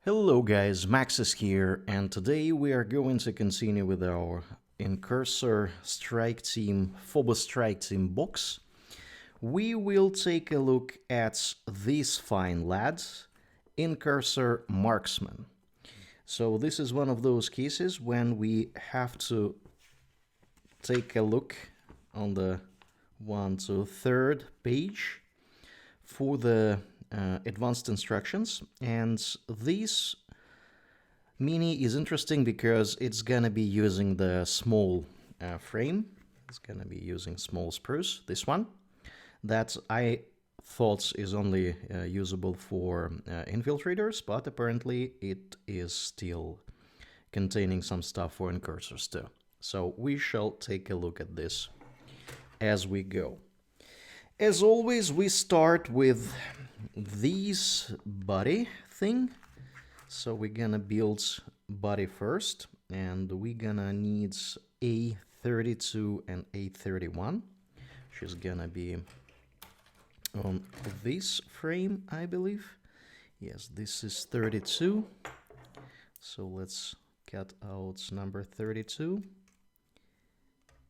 Hello guys, Max is here, and today we are going to continue with our Incursor Strike Team, Phobos Strike Team box. We will take a look at these fine lads, Incursor Marksman. So this is one of those cases when we have to take a look on the 1 to 3rd page for the advanced instructions, and this mini is interesting because it's gonna be using the small frame. It's gonna be using small spruce, this one, that I thought is only usable for infiltrators, but apparently it is still containing some stuff for incursors too. So we shall take a look at this as we go. As always, we start with these body thing. So we're gonna build body first, and we're gonna need A32 and A31. She's gonna be on this frame, I believe. Yes, this is 32. So let's cut out number 32.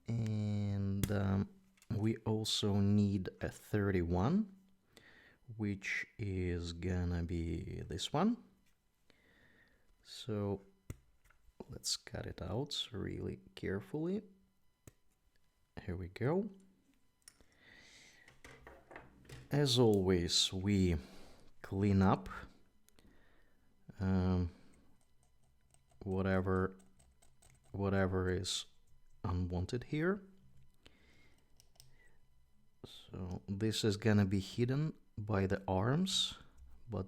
And we also need a 31, which is gonna be this one. So let's cut it out really carefully. Here we go. As always, we clean up whatever is unwanted here. So this is gonna be hidden by the arms, but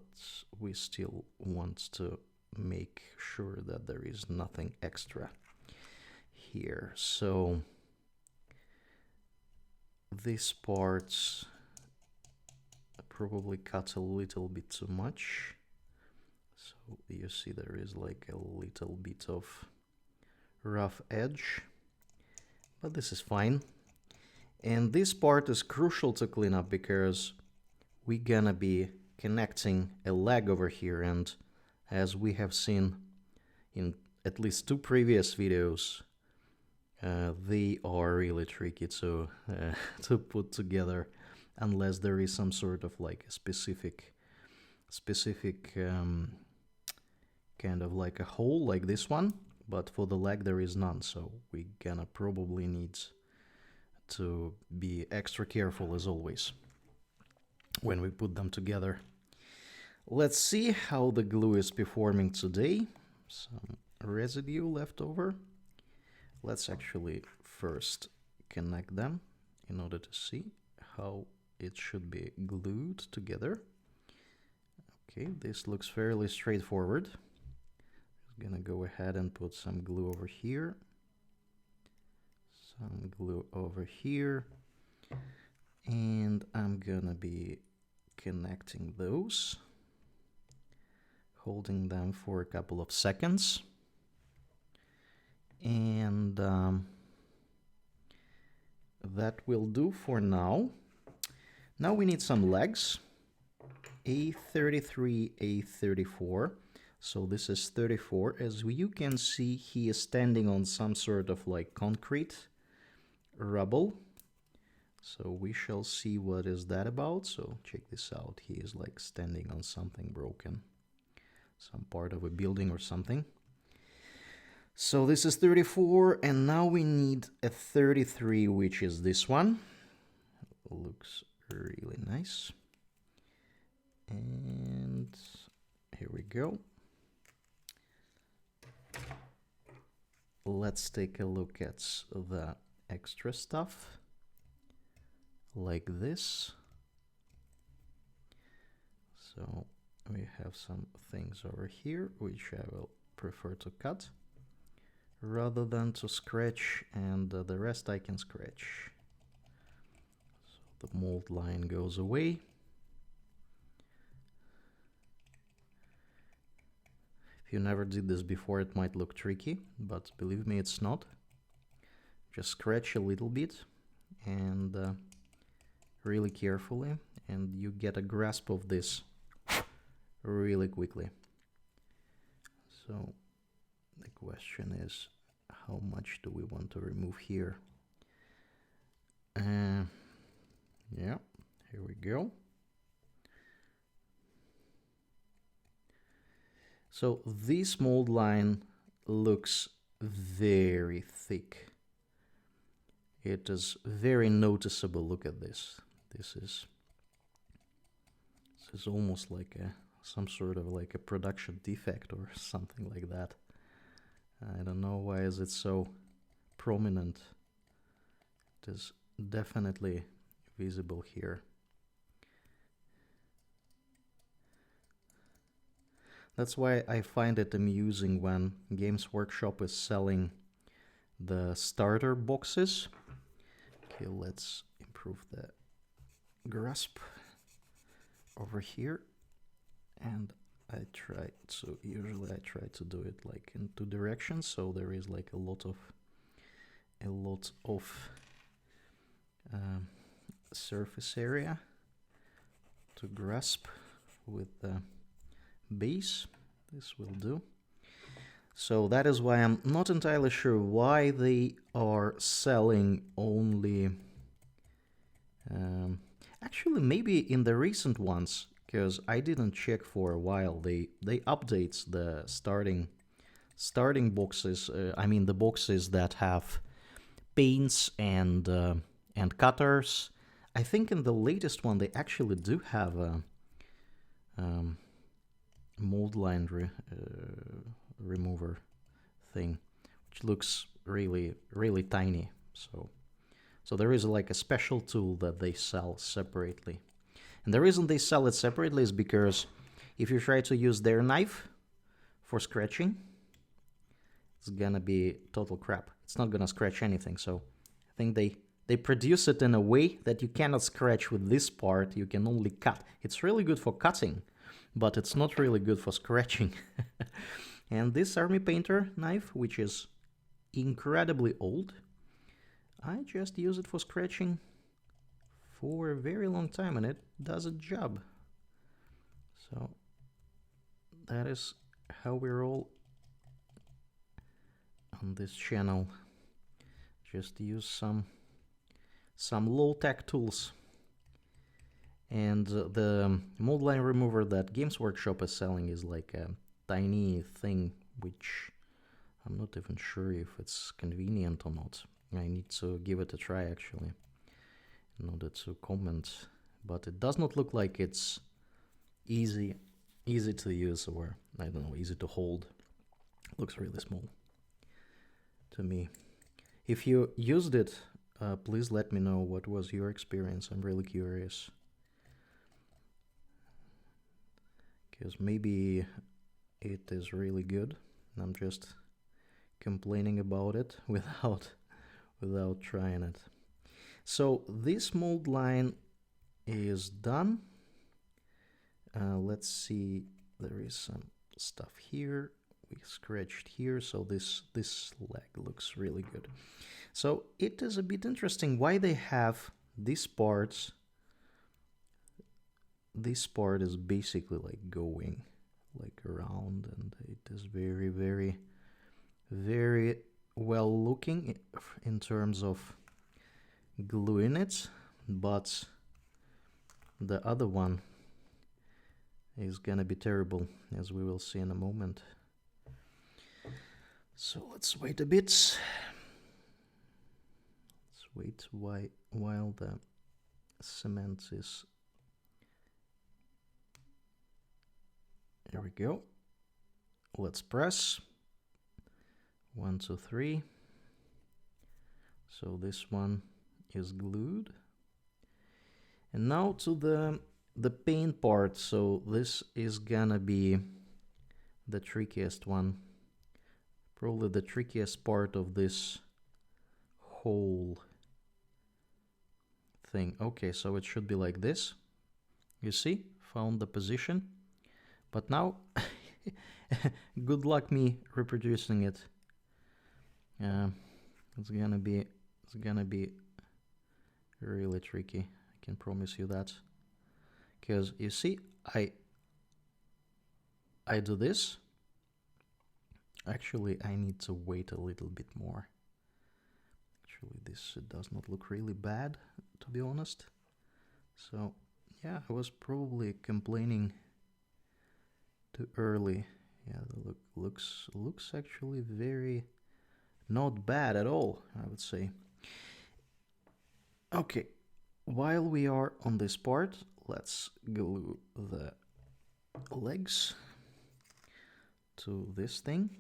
we still want to make sure that there is nothing extra here. So these parts probably cut a little bit too much. So you see there is like a little bit of rough edge, but this is fine. And this part is crucial to clean up because we're gonna be connecting a leg over here, and as we have seen in at least 2 previous videos, they are really tricky to put together unless there is some sort of like a specific kind of like a hole like this one, but for the leg there is none, so we're gonna probably need to be extra careful as always when we put them together. Let's see how the glue is performing today. Some residue left over. Let's actually first connect them in order to see how it should be glued together. Okay, this looks fairly straightforward. I'm gonna go ahead and put some glue over here. Some glue over here, and I'm gonna be connecting those, holding them for a couple of seconds, and that will do for now. Now we need some legs, A33, A34. So this is 34. As you can see, he is standing on some sort of like concrete rubble, so we shall see what is that about. So check this out, he is like standing on something broken, some part of a building or something. So this is 34, and now we need a 33, which is this one. Looks really nice, and here we go. Let's take a look at the extra stuff, like this. So we have some things over here which I will prefer to cut rather than to scratch, and the rest I can scratch. So the mold line goes away. If you never did this before, it might look tricky, but believe me, it's not. Just scratch a little bit, and really carefully, and you get a grasp of this really quickly. So the question is, how much do we want to remove here? Yeah, here we go. So this mold line looks very thick. It is very noticeable. Look at this. This is almost like some sort of like a production defect or something like that. I don't know why is it so prominent. It is definitely visible here. That's why I find it amusing when Games Workshop is selling the starter boxes. Okay, let's improve the grasp over here. And I try, so usually I try to do it like in two directions, so there is like a lot of surface area to grasp with the base. This will do. So that is why I'm not entirely sure why they are selling only actually maybe in the recent ones, because I didn't check for a while, they updates the starting boxes. I mean the boxes that have paints and cutters. I think in the latest one they actually do have a mold line remover thing, which looks really tiny. So there is like a special tool that they sell separately. And the reason they sell it separately is because if you try to use their knife for scratching, it's gonna be total crap. It's not gonna scratch anything. So I think they produce it in a way that you cannot scratch with this part, you can only cut. It's really good for cutting, but it's not really good for scratching. And this Army Painter knife, which is incredibly old, I just use it for scratching for a very long time and it does a job. So that is how we roll on this channel. Just use some low-tech tools. And the mold line remover that Games Workshop is selling is like a tiny thing, which I'm not even sure if it's convenient or not. I need to give it a try actually in order to comment, but it does not look like it's easy to use, or I don't know, easy to hold. It looks really small to me. If you used it, please let me know what was your experience. I'm really curious, because maybe it is really good and I'm just complaining about it without trying it. So this mold line is done. Let's see, there is some stuff here. We scratched here, so this leg looks really good. So it is a bit interesting why they have these parts. This part is basically like going like around, and it is very well looking in terms of gluing it, but the other one is gonna be terrible, as we will see in a moment. So let's wait a bit. Let's wait while the cement is... Here we go. Let's press. 1, 2, 3. So this one is glued. And now to the paint part. So this is gonna be the trickiest one. Probably the trickiest part of this whole thing. Okay, so it should be like this. You see? Found the position. But now, good luck me reproducing it. It's gonna be really tricky. I can promise you that. Because you see, I do this, Actually, I need to wait a little bit more. Actually, this does not look really bad, to be honest. So, yeah, I was probably complaining too early. Yeah, the looks actually very not bad at all, I would say. Okay, while we are on this part, let's glue the legs to this thing.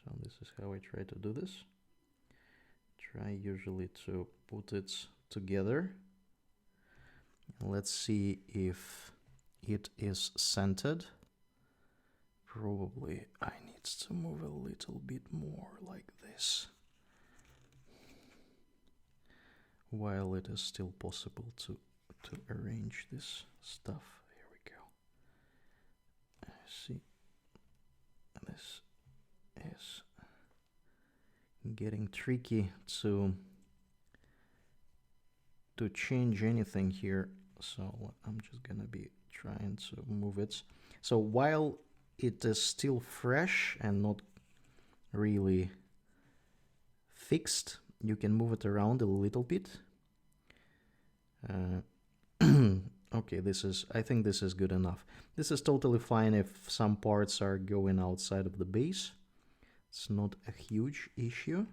So this is how I try to do this. Try usually to put it together. Let's see if it is centered. Probably I need to move a little bit more like this, while it is still possible to arrange this stuff. Here we go. See, this is getting tricky to change anything here, so I'm just gonna be trying to move it. So while it is still fresh and not really fixed, you can move it around a little bit. Okay, I think this is good enough. This is totally fine if some parts are going outside of the base. It's not a huge issue.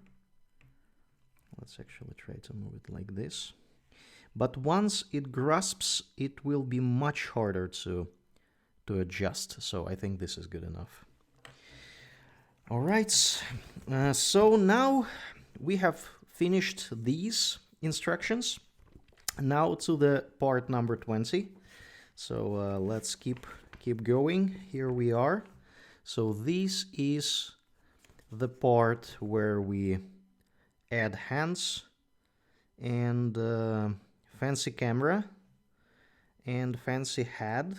Let's actually try to move it like this. But once it grasps, it will be much harder to adjust. So I think this is good enough. All right. So now we have finished these instructions. Now to the part number 20. So let's keep going. Here we are. So this is the part where we add hands and fancy camera and fancy head.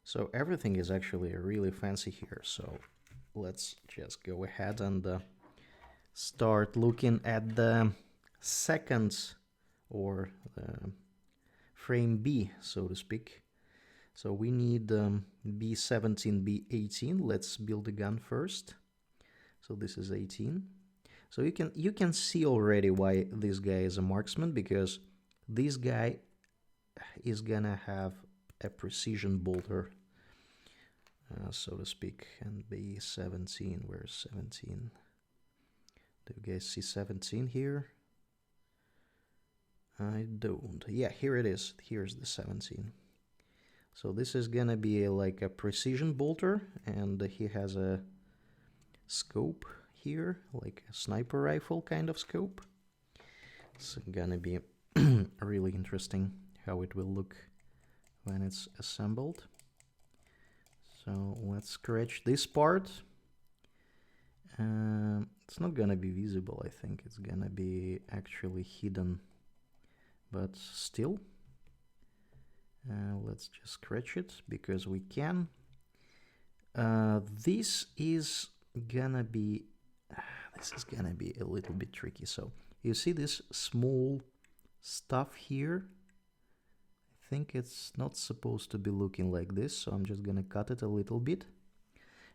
So everything is actually really fancy here. So let's just go ahead and start looking at the second, or frame B, so to speak. So we need B17, B18. Let's build the gun first. So this is 18. So you can see already why this guy is a marksman, because this guy is gonna have a precision bolter, so to speak. And B17, where's 17? Do you guys see 17 here? I don't. Yeah, here it is. Here's the 17. So this is gonna be like a precision bolter, and he has a scope here, like a sniper rifle kind of scope. It's gonna be really interesting how it will look when it's assembled. So let's scratch this part. It's not gonna be visible, I think. It's gonna be actually hidden, but still. Let's just scratch it because we can. This is gonna be a little bit tricky. So you see this small stuff here? I think it's not supposed to be looking like this, so I'm just gonna cut it a little bit,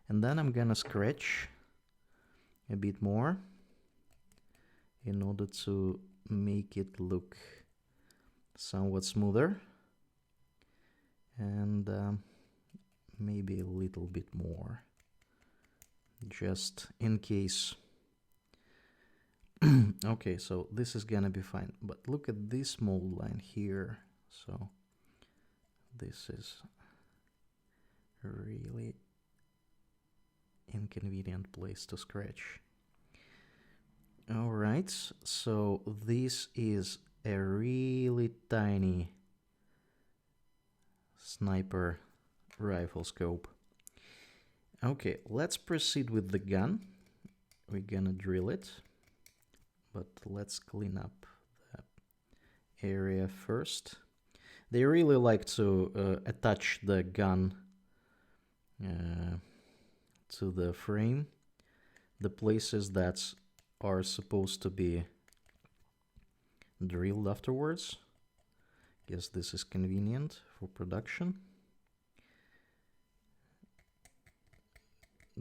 and then I'm gonna scratch a bit more in order to make it look somewhat smoother, and maybe a little bit more, just in case. Okay, so this is gonna be fine, but look at this mold line here. So this is a really inconvenient place to scratch. All right, so this is a really tiny sniper rifle scope. Okay, let's proceed with the gun. We're gonna drill it, but let's clean up the area first. They really like to attach the gun to the frame, the places that are supposed to be drilled afterwards. Guess this is convenient for production.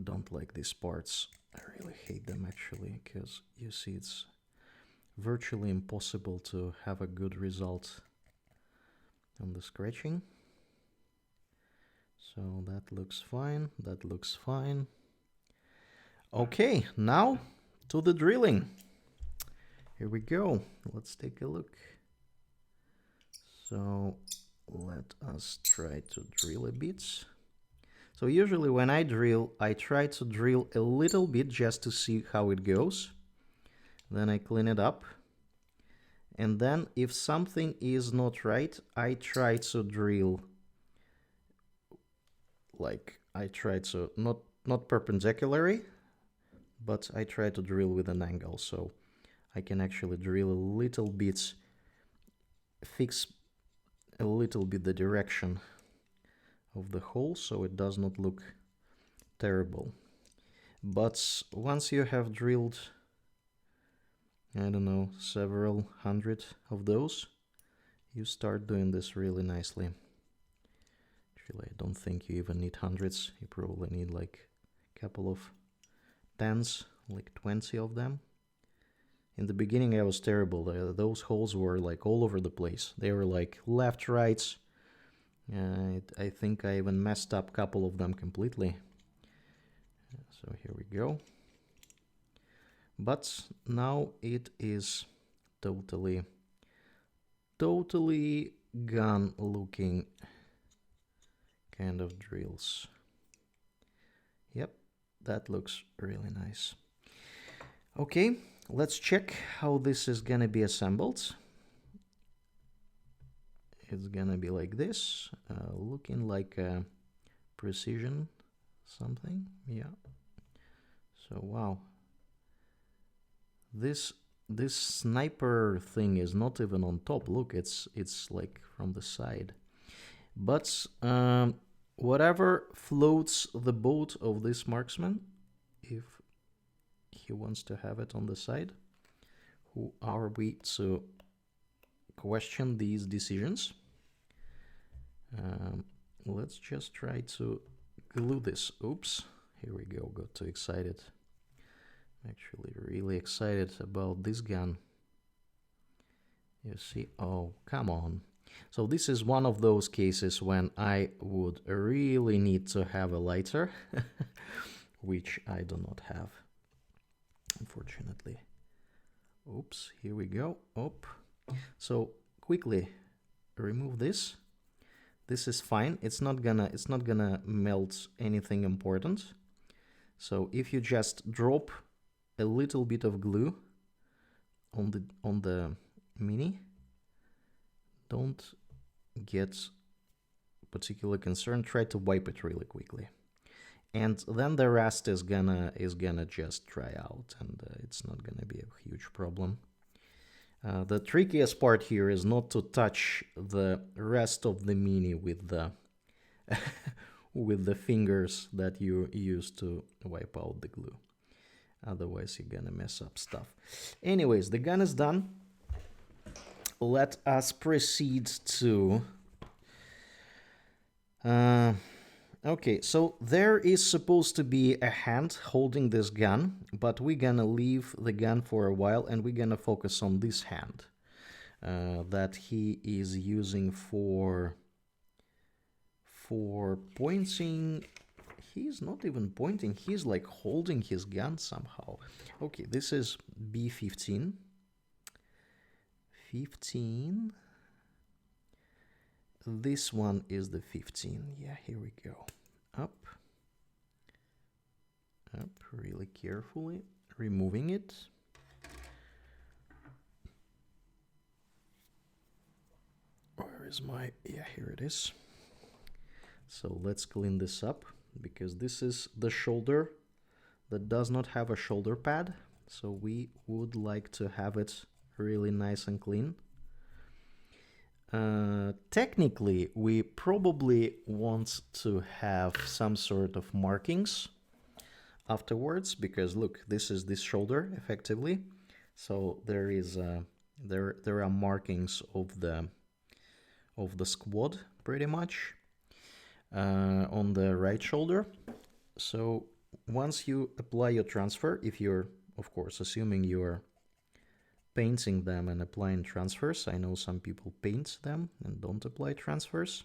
don't like these parts. I really hate them actually, because you see it's virtually impossible to have a good result on the scratching. So that looks fine, that looks fine. Okay, now to the drilling. Here we go, let's take a look. So let us try to drill a bit. So usually when I drill, I try to drill a little bit just to see how it goes. Then I clean it up. And then if something is not right, I try to drill, like I try to, not perpendicularly, but I try to drill with an angle. So I can actually drill a little bit, fix a little bit the direction of the hole so it does not look terrible. But once you have drilled, I don't know, several hundred of those, you start doing this really nicely. Actually, I don't think you even need hundreds. You probably need like a couple of tens, like 20 of them. In the beginning I was terrible. Those holes were like all over the place. They were like left, right. I think I even messed up a couple of them completely. So here we go. But now it is totally gun looking kind of drills. Yep, that looks really nice. Okay, let's check how this is gonna be assembled. It's gonna be like this, looking like a precision something. Yeah. So wow, this sniper thing is not even on top. Look, it's like from the side. But whatever floats the boat of this marksman, if he wants to have it on the side, who are we to question these decisions? Let's just try to glue this. Oops, here we go, got too excited. I'm actually really excited about this gun. You see, oh, come on. So this is one of those cases when I would really need to have a lighter, which I do not have, unfortunately. Oops, here we go. Op. So quickly remove this. This is fine. It's not gonna melt anything important. So if you just drop a little bit of glue on the mini, don't get particularly concerned. Try to wipe it really quickly, and then the rest is gonna just dry out, and it's not gonna be a huge problem. The trickiest part here is not to touch the rest of the mini with the with the fingers that you use to wipe out the glue. Otherwise you're gonna mess up stuff. Anyways, the gun is done. Let us proceed to okay, so there is supposed to be a hand holding this gun, but we're gonna leave the gun for a while and we're gonna focus on this hand that he is using for pointing. He's not even pointing, he's like holding his gun somehow. Okay, this is B15. 15. This one is the 15. Yeah, here we go. Up, really carefully, removing it. Where is my, yeah, here it is. So let's clean this up, because this is the shoulder that does not have a shoulder pad. So we would like to have it really nice and clean. Technically, we probably want to have some sort of markings afterwards, because look, this is this shoulder effectively. So there is there are markings of the squad pretty much on the right shoulder. So once you apply your transfer, if you're, of course, assuming you're painting them and applying transfers, I know some people paint them and don't apply transfers.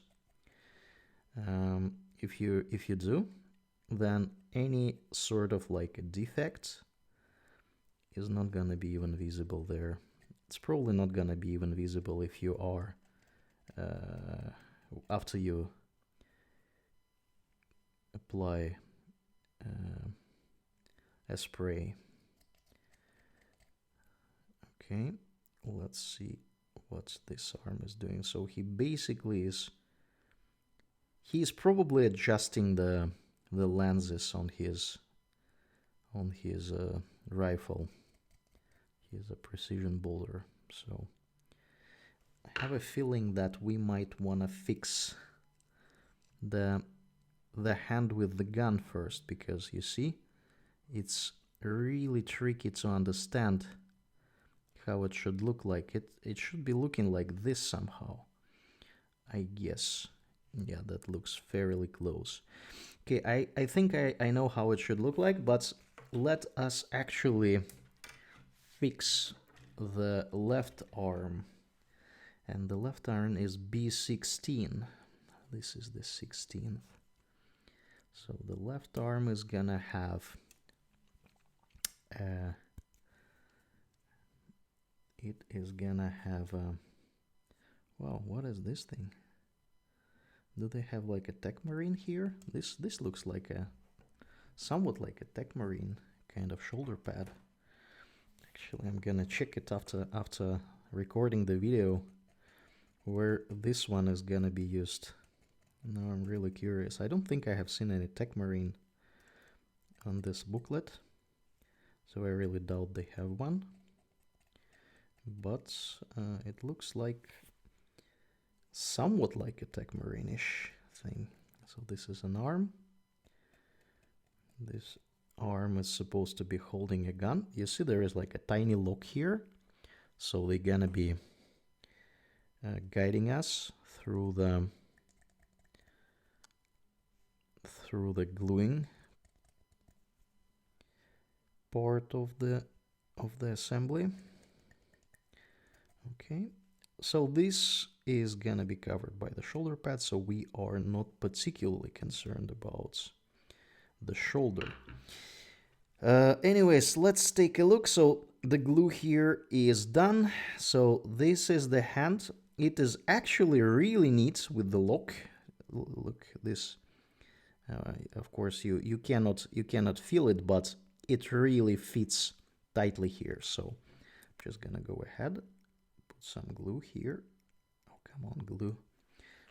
If you do, then any sort of like a defect is not gonna be even visible there. It's probably not gonna be even visible if you are after you apply a spray. Okay, let's see what this arm is doing. So he basically he's probably adjusting the lenses on his rifle. He's a precision bolter, so I have a feeling that we might want to fix the hand with the gun first, because you see, it's really tricky to understand how it should look like. It should be looking like this somehow, I guess. Yeah, that looks fairly close. Okay, I think I know how it should look like, but let us actually fix the left arm. And the left arm is B16. This is the 16th. So the left arm is gonna have it is gonna have wow, what is this thing? Do they have like a Tech Marine here? This looks like somewhat like a Tech Marine kind of shoulder pad. Actually, I'm gonna check it after recording the video where this one is gonna be used. Now I'm really curious. I don't think I have seen any Tech Marine on this booklet, so I really doubt they have one. But it looks like somewhat like a Tech Marine-ish thing. So this is an arm. This arm is supposed to be holding a gun. You see there is like a tiny lock here. So they're gonna be guiding us through the gluing part of the assembly. Okay, so this is gonna be covered by the shoulder pad, so we are not particularly concerned about the shoulder. Anyways, let's take a look. So the glue here is done. So this is the hand. It is actually really neat with the lock. Look, this. Of course, you cannot feel it, but it really fits tightly here. So I'm just gonna go ahead, put some glue here. Oh, come on, glue.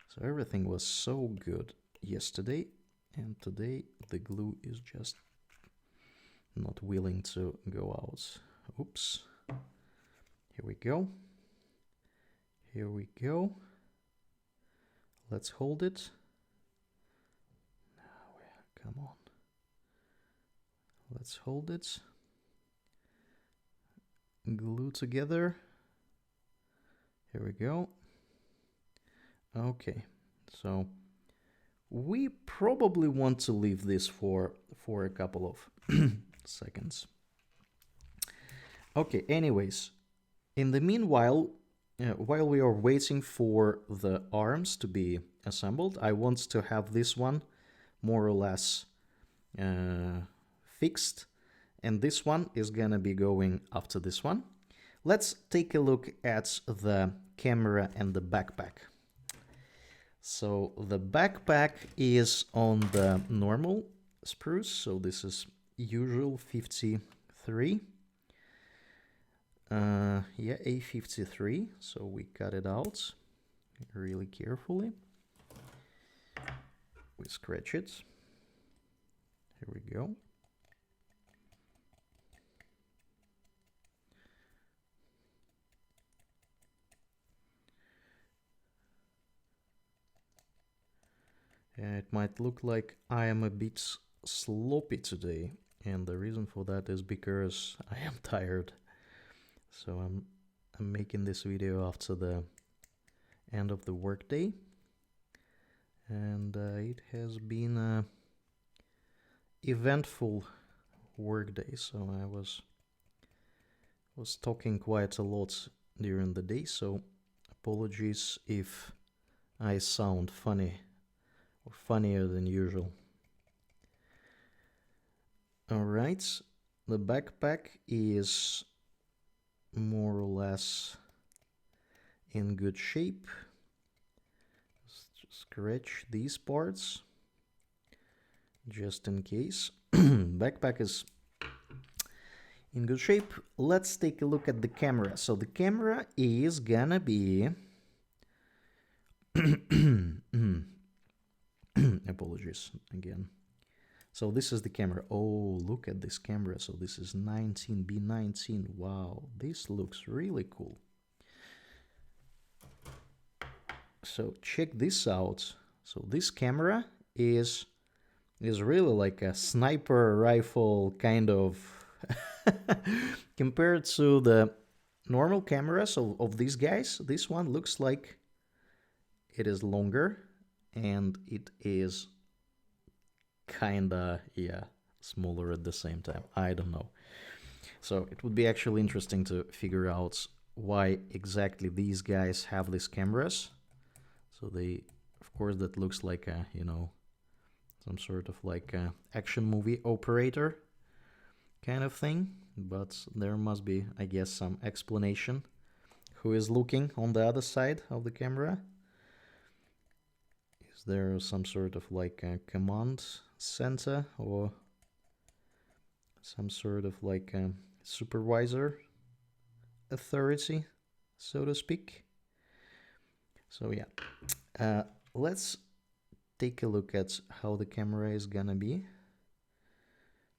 So everything was so good yesterday, and today the glue is just not willing to go out. Oops. Here we go. Here we go. Let's hold it. Come on. Let's hold it. Glue together. Here we go. Okay. So we probably want to leave this for a couple of seconds. Okay, anyways, in the meanwhile, while we are waiting for the arms to be assembled, I want to have this one more or less fixed, and this one is gonna be going after this one. Let's take a look at the camera and the backpack. So the backpack is on the normal spruce, so this is usual 53. Yeah, A53, so we cut it out really carefully. We scratch it. Here we go. It might look like I am a bit sloppy today, and the reason for that is because I am tired. So I'm making this video after the end of the workday, and it has been eventful workday, so I was talking quite a lot during the day, so apologies if I sound funny or funnier than usual. Alright, the backpack is more or less in good shape. Just scratch these parts just in case. Backpack is in good shape. Let's take a look at the camera. So the camera is gonna be apologies again. So this is the camera. Oh, look at this camera. So this is 19B19. Wow, this looks really cool. So check this out. So this camera is really like a sniper rifle kind of compared to the normal cameras of these guys. This one looks like it is longer and it is kinda, yeah, smaller at the same time. I don't know. So it would be actually interesting to figure out why exactly these guys have these cameras. So they, of course, that looks like a, you know, some sort of like a action movie operator kind of thing. But there must be, I guess, some explanation. Who is looking on the other side of the camera? Is there some sort of like a command center or some sort of like a supervisor authority, so to speak? So yeah, let's take a look at how the camera is gonna be.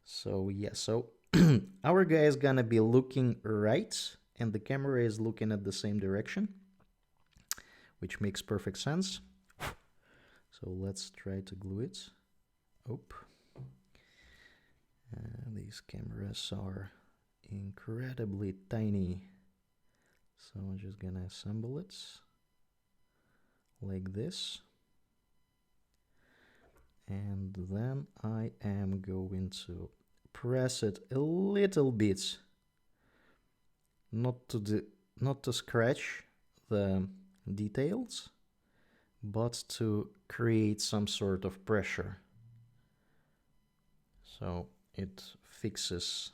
So yeah, so our guy is gonna be looking right and the camera is looking at the same direction, which makes perfect sense. So let's try to glue it. Oh, these cameras are incredibly tiny. So I'm just gonna assemble it like this. And then I am going to press it a little bit, not to scratch the details, but to create some sort of pressure. So it fixes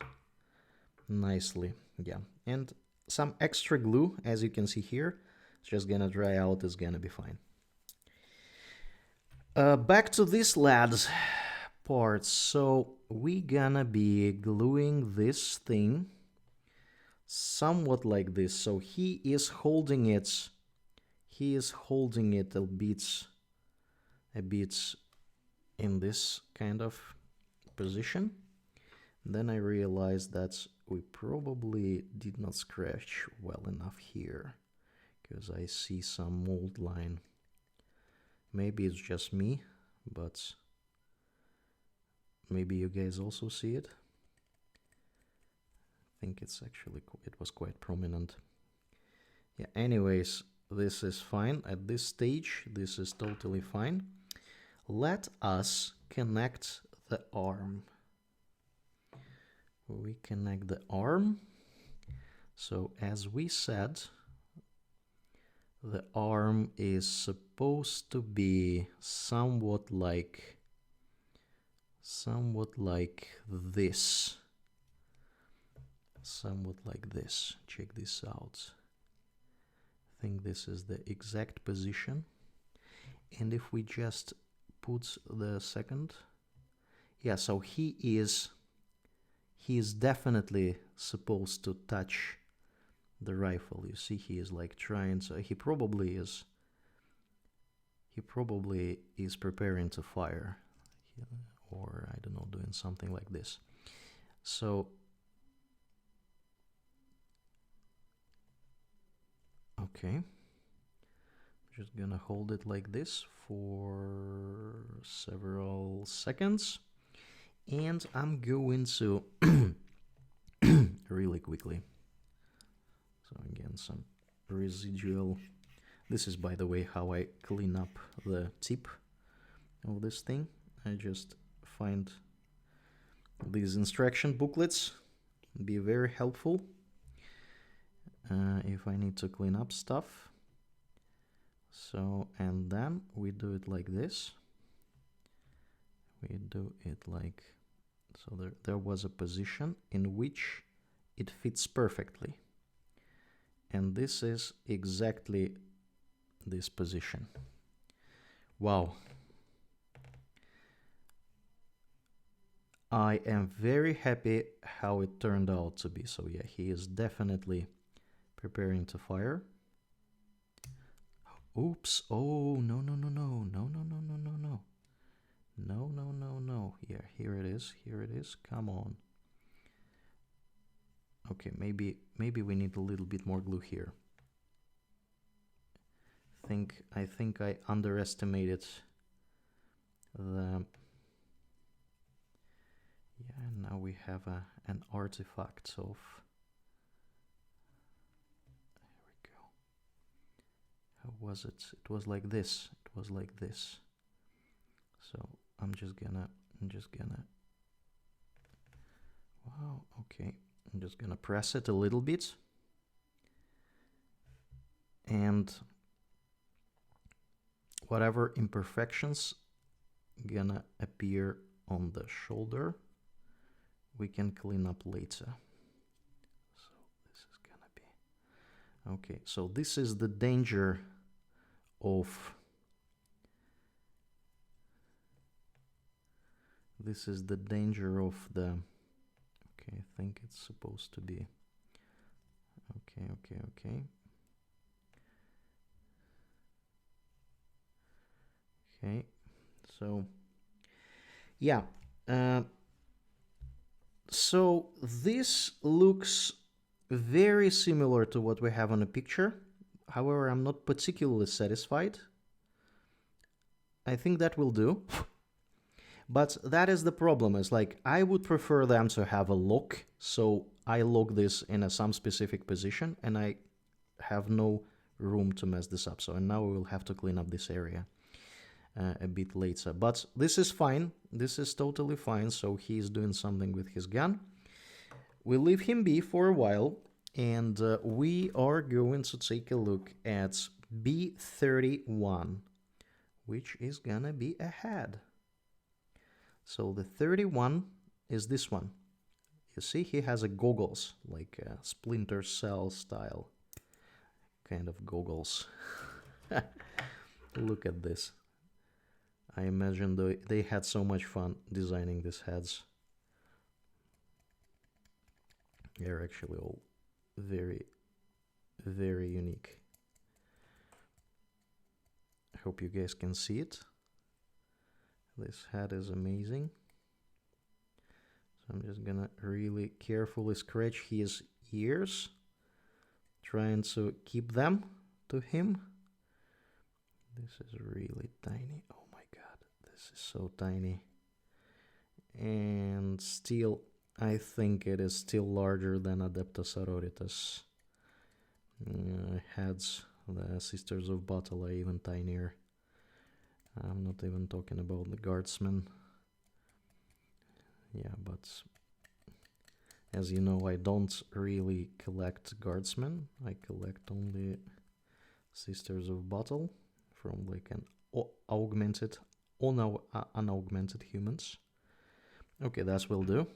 nicely, yeah. And some extra glue, as you can see here, it's just gonna dry out, it's gonna be fine. Back to this lad's part. So we gonna be gluing this thing somewhat like this. So he is holding it a bit in this kind of position. Then I realized that we probably did not scratch well enough here because I see some mold line. Maybe it's just me, but maybe you guys also see it. I think it's actually, it was quite prominent. Yeah, anyways, this is fine. At this stage, this is totally fine. Let us connect the arm. We connect the arm. So as we said, the arm is supposed to be somewhat like this. Somewhat like this. Check this out. I think this is the exact position. And if we just put the second, yeah, so he is definitely supposed to touch the rifle. You see, he is like trying, so he probably is preparing to fire, or I don't know, doing something like this. So okay, just gonna hold it like this for several seconds, and I'm going to really quickly. So again, some residual. This is, by the way, how I clean up the tip of this thing. I just find these instruction booklets be very helpful if I need to clean up stuff. So, and then we do it like this. We do it like, so there was a position in which it fits perfectly. And this is exactly this position. Wow. I am very happy how it turned out to be. So yeah, he is definitely preparing to fire. Oops. Oh, no, no, no, no, no, no, no, no, no, no. No, no, no, no. Yeah, here it is. Here it is. Come on. Okay, maybe we need a little bit more glue here. I think I underestimated the... Yeah, now we have an artifact of... There we go. How was it? It was like this. It was like this. So I'm just gonna... Wow, okay. I'm just gonna press it a little bit. And whatever imperfections gonna appear on the shoulder, we can clean up later. So this is gonna be... Okay, so this is the danger of... This is the danger of the... Okay, I think it's supposed to be... Okay. Okay, so... Yeah. So this looks very similar to what we have on a picture. However, I'm not particularly satisfied. I think that will do. But that is the problem, is like I would prefer them to have a lock. So I lock this in some specific position and I have no room to mess this up. So and now we will have to clean up this area a bit later. But this is fine. This is totally fine. So he's doing something with his gun. We leave him be for a while. And we are going to take a look at B31, which is gonna be a head. So the 31 is this one. You see, he has a goggles, like a Splinter Cell style kind of goggles. Look at this. I imagine they had so much fun designing these heads. They're actually all very, very unique. I hope you guys can see it. This hat is amazing. So I'm just gonna really carefully scratch his ears, trying to keep them to him. This is really tiny. Oh my god, this is so tiny. And still, I think it is still larger than Adeptus Sororitas. Heads, the Sisters of Battle are even tinier. I'm not even talking about the guardsmen. Yeah, but as you know, I don't really collect guardsmen. I collect only Sisters of Battle from like an augmented or no unaugmented humans. Okay, that will do.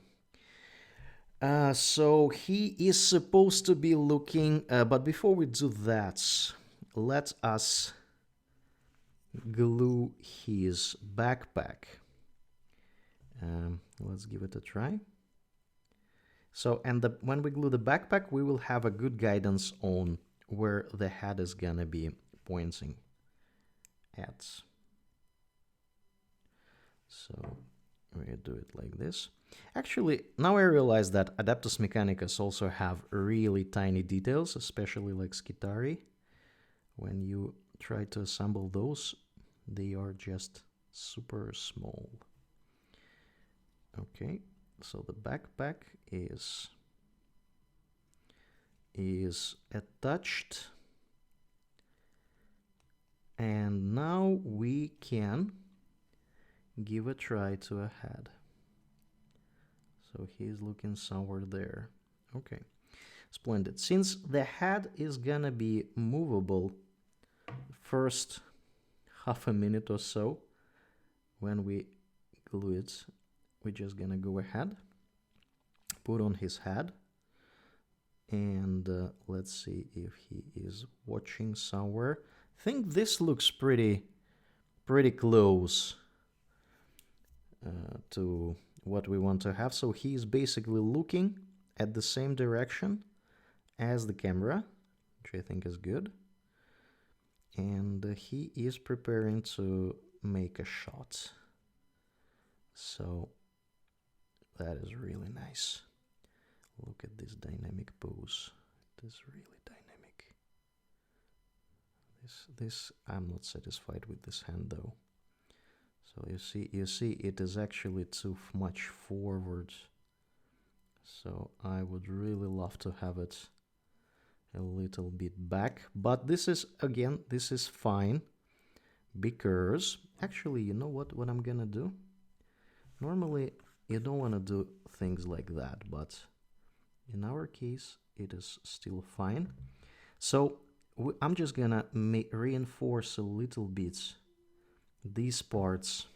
So he is supposed to be looking, but before we do that, let us glue his backpack. Let's give it a try. So, and when we glue the backpack, we will have a good guidance on where the head is gonna be pointing at. So we do it like this. Actually, now I realize that Adeptus Mechanicus also have really tiny details, especially like Skitari. When you try to assemble those, they are just super small. Okay, so the backpack is attached. And now we can give a try to a head. So he's looking somewhere there. Okay, splendid. Since the head is gonna be movable first half a minute or so when we glue it, we're just gonna go ahead, put on his head, and let's see if he is watching somewhere. I think this looks pretty close to what we want to have. So he's basically looking at the same direction as the camera, which I think is good. And he is preparing to make a shot. So that is really nice. Look at this dynamic pose. It is really dynamic. This I'm not satisfied with this hand though. So you see it is actually too much forward. So I would really love to have it a little bit back, but this is, again, this is fine, because actually, you know what I'm gonna do? Normally you don't want to do things like that, but in our case it is still fine. So I'm just gonna reinforce a little bit these parts,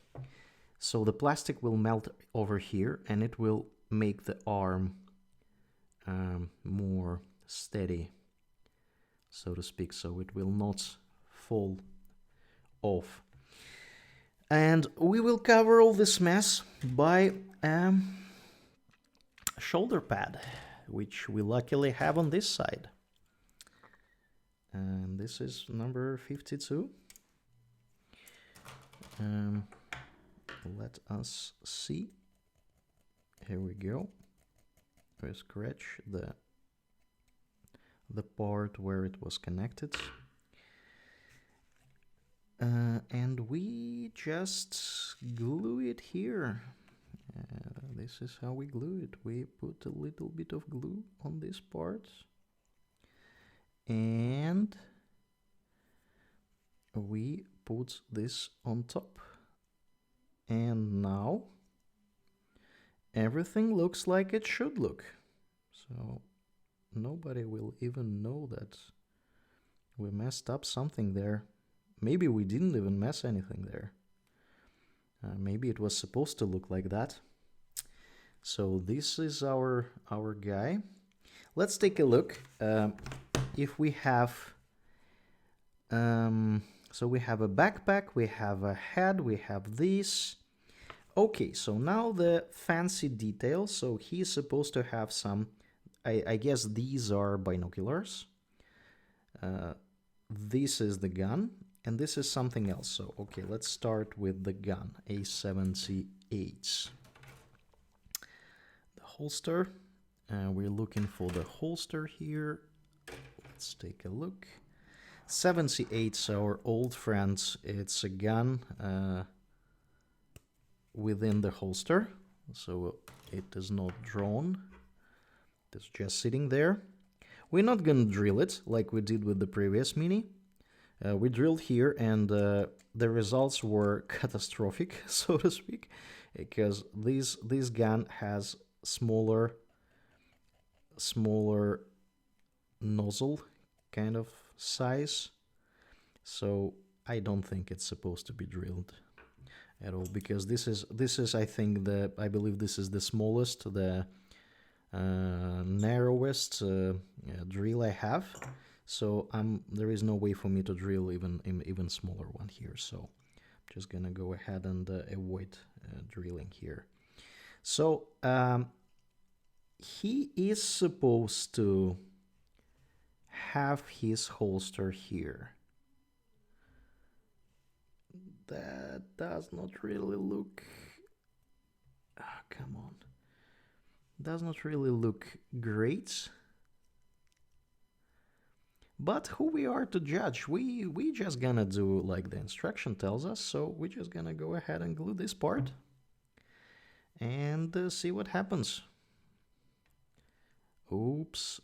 so the plastic will melt over here and it will make the arm more steady, so to speak, so it will not fall off. And we will cover all this mess by a shoulder pad, which we luckily have on this side. And this is number 52. Let us see. Here we go. We scratch the part where it was connected. And we just glue it here. This is how we glue it. We put a little bit of glue on this part. And we put this on top. And now everything looks like it should look. So nobody will even know that we messed up something there. Maybe we didn't even mess anything there. Maybe it was supposed to look like that. So this is our guy. Let's take a look. If we have... so we have a backpack, we have a head, we have this. Okay, so now the fancy details. So he's supposed to have some... I guess these are binoculars. This is the gun. And this is something else. So, okay, let's start with the gun, A78. The holster. We're looking for the holster here. Let's take a look. 78's our old friends. It's a gun within the holster. So it is not drawn. It's just sitting there. We're not going to drill it like we did with the previous Mini. We drilled here and the results were catastrophic, so to speak, because this gun has smaller nozzle kind of size, so I don't think it's supposed to be drilled at all, because this is I think I believe this is the smallest, the narrowest drill I have. So there is no way for me to drill even smaller one here. So I'm just gonna go ahead and avoid drilling here. So he is supposed to have his holster here. That does not really look... come on. Does not really look great. But who we are to judge? We just gonna do like the instruction tells us, so we're just gonna go ahead and glue this part and see what happens. Oops,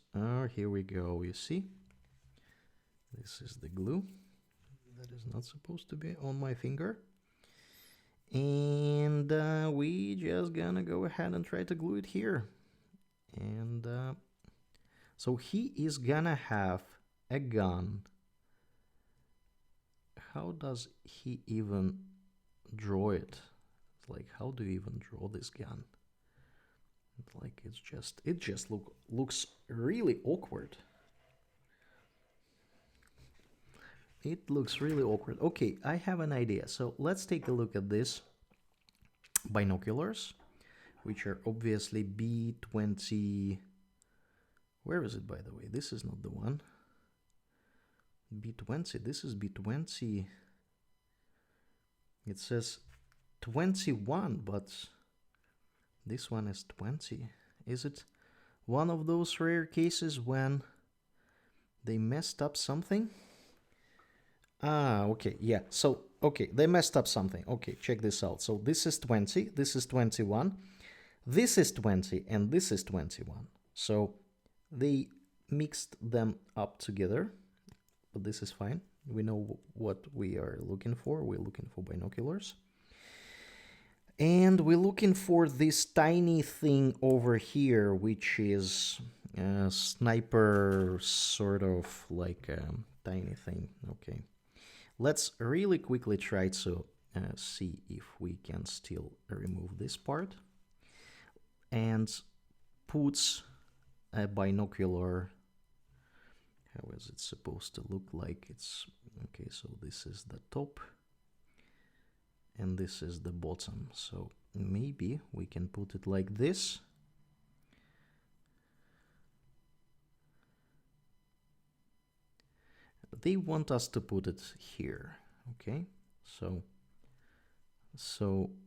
here we go, you see? This is the glue that is not supposed to be on my finger. And we just gonna go ahead and try to glue it here. And so he is gonna have a gun. How does he even draw it? It's like, how do you even draw this gun? It's like, it just looks really awkward. It looks really awkward. Okay, I have an idea. So let's take a look at this binoculars, which are obviously B20. Where is it, by the way? This is not the one. B20. This is B20. It says 21, but this one is 20. Is it one of those rare cases when they messed up something? Ah, okay, yeah. So, okay, they messed up something. Okay, check this out. So this is 20, this is 21, this is 20, and this is 21. So they mixed them up together, but this is fine. We know what we are looking for. We're looking for binoculars. And we're looking for this tiny thing over here, which is a sniper, sort of like a tiny thing. Okay. Let's really quickly try to see if we can still remove this part and put a binocular. How is it supposed to look like? It's okay, so this is the top and this is the bottom. So maybe we can put it like this. They want us to put it here, okay? So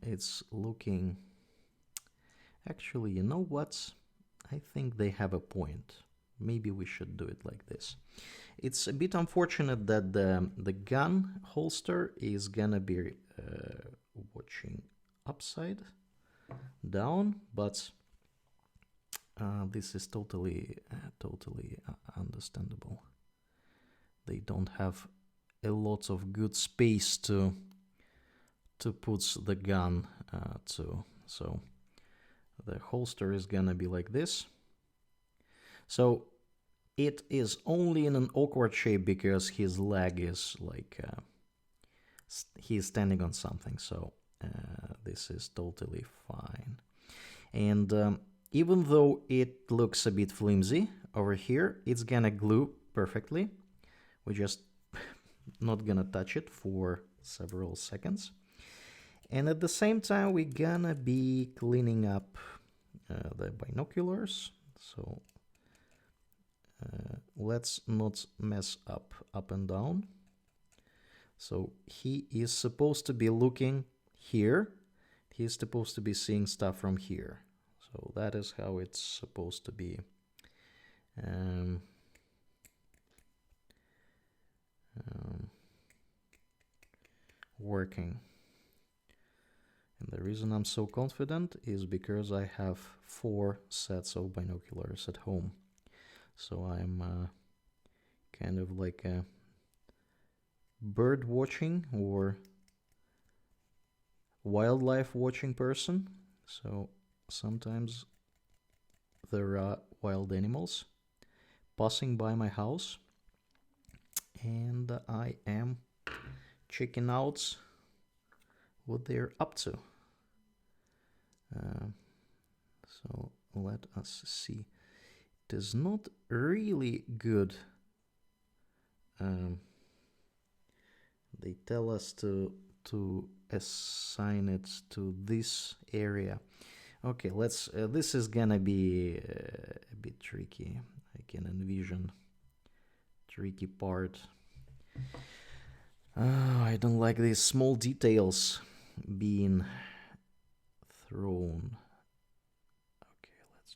it's looking, actually, you know what? I think they have a point. Maybe we should do it like this. It's a bit unfortunate that the gun holster is gonna be watching upside down, but this is totally understandable. They don't have a lot of good space to put the gun to, so the holster is gonna be like this. So it is only in an awkward shape because his leg is like he's standing on something, so this is totally fine. And even though it looks a bit flimsy over here, it's gonna glue perfectly. We're just not gonna touch it for several seconds. And at the same time, we're gonna be cleaning up the binoculars. So let's not mess up and down. So he is supposed to be looking here. He's supposed to be seeing stuff from here. So that is how it's supposed to be. Working. And the reason I'm so confident is because I have 4 sets of binoculars at home. So I'm kind of like a bird watching or wildlife watching person. So sometimes there are wild animals passing by my house, and I am checking out what they're up to. So let us see. It is not really good. They tell us to assign it to this area. Okay, let's. This is gonna be a bit tricky. I can envision tricky part. I don't like these small details being thrown. Okay, let's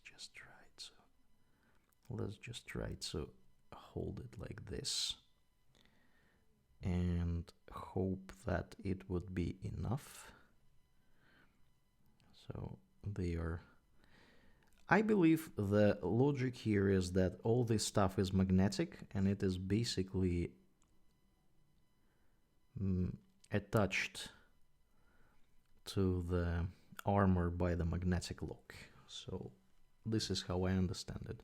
just try to hold it like this and hope that it would be enough. So they are. I believe the logic here is that all this stuff is magnetic and it is basically attached to the armor by the magnetic lock. So this is how I understand it.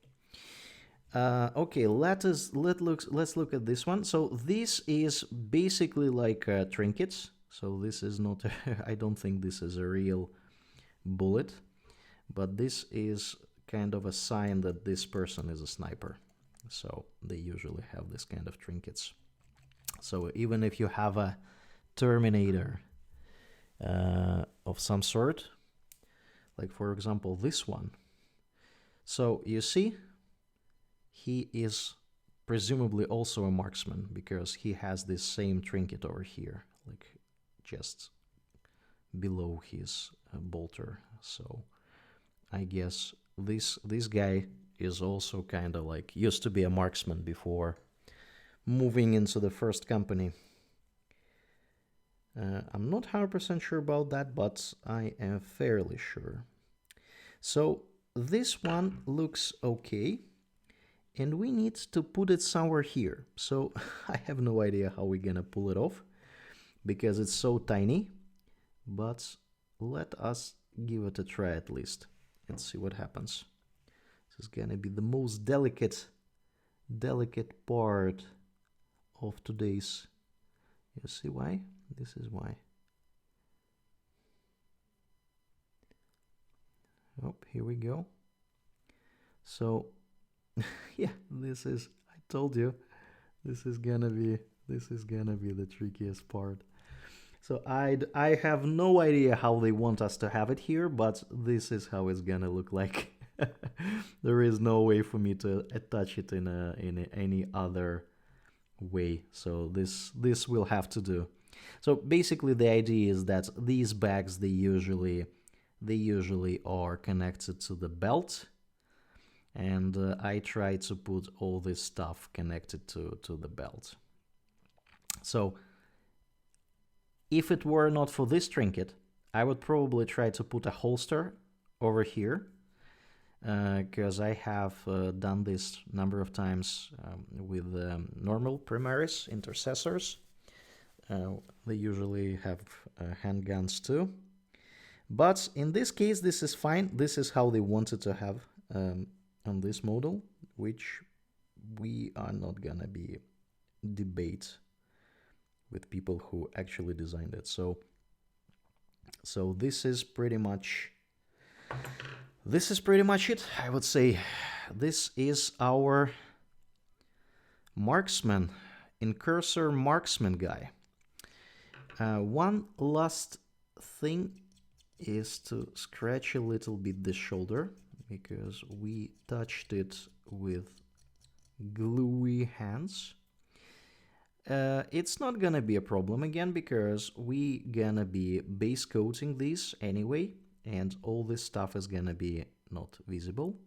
Okay, let's look at this one. So this is basically like trinkets. So this is not I don't think this is a real bullet, but this is kind of a sign that this person is a sniper. So they usually have this kind of trinkets. So even if you have a Terminator of some sort, like for example this one, so you see he is presumably also a marksman because he has this same trinket over here, like just below his bolter. So I guess this guy is also kind of like used to be a marksman before moving into the first company. I'm not 100% sure about that, but I am fairly sure. So this one looks okay, and we need to put it somewhere here. So I have no idea how we're gonna pull it off because it's so tiny, but let us give it a try at least. Let's see what happens. This is gonna be the most delicate part of today's. You see why? This is why. Oh, here we go. So yeah, this is, I told you, this is gonna be the trickiest part. So I have no idea how they want us to have it here, but this is how it's gonna look like. There is no way for me to attach it in any other way. So this will have to do. So basically the idea is that these bags, they usually are connected to the belt, and I try to put all this stuff connected to the belt. So if it were not for this trinket, I would probably try to put a holster over here, because I have done this a number of times with normal Primaris intercessors. They usually have handguns too. But in this case, this is fine. This is how they wanted to have on this model, which we are not gonna be debate with people who actually designed it. So this is pretty much it. I would say this is our marksman, Incursor Marksman guy. One last thing is to scratch a little bit the shoulder, because we touched it with gluey hands. It's not gonna be a problem again, because we gonna be base coating these anyway, and all this stuff is gonna be not visible.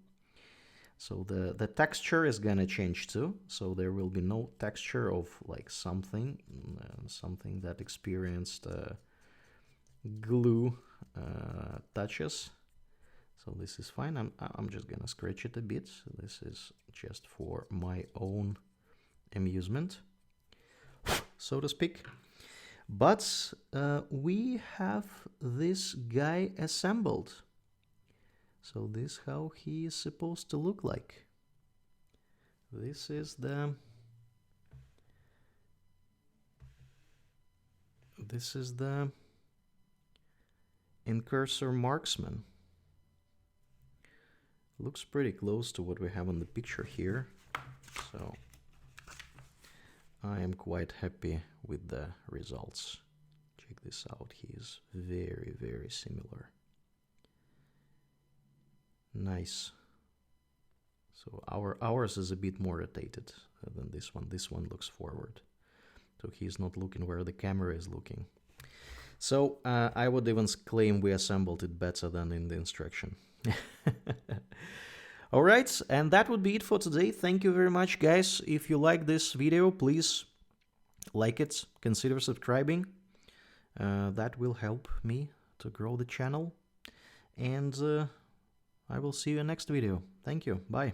So the texture is gonna change too, so there will be no texture of like something that experienced glue touches. So this is fine. I'm just gonna scratch it a bit. This is just for my own amusement, so to speak. But we have this guy assembled. So this is how he is supposed to look like. This is the Incursor Marksman. Looks pretty close to what we have on the picture here. So I am quite happy with the results. Check this out. He is very, very similar. Nice. So ours is a bit more rotated than this one. This one looks forward. So he's not looking where the camera is looking. So I would even claim we assembled it better than in the instruction. Alright, and that would be it for today. Thank you very much, guys. If you like this video, please like it, consider subscribing. That will help me to grow the channel. And I will see you in the next video. Thank you. Bye.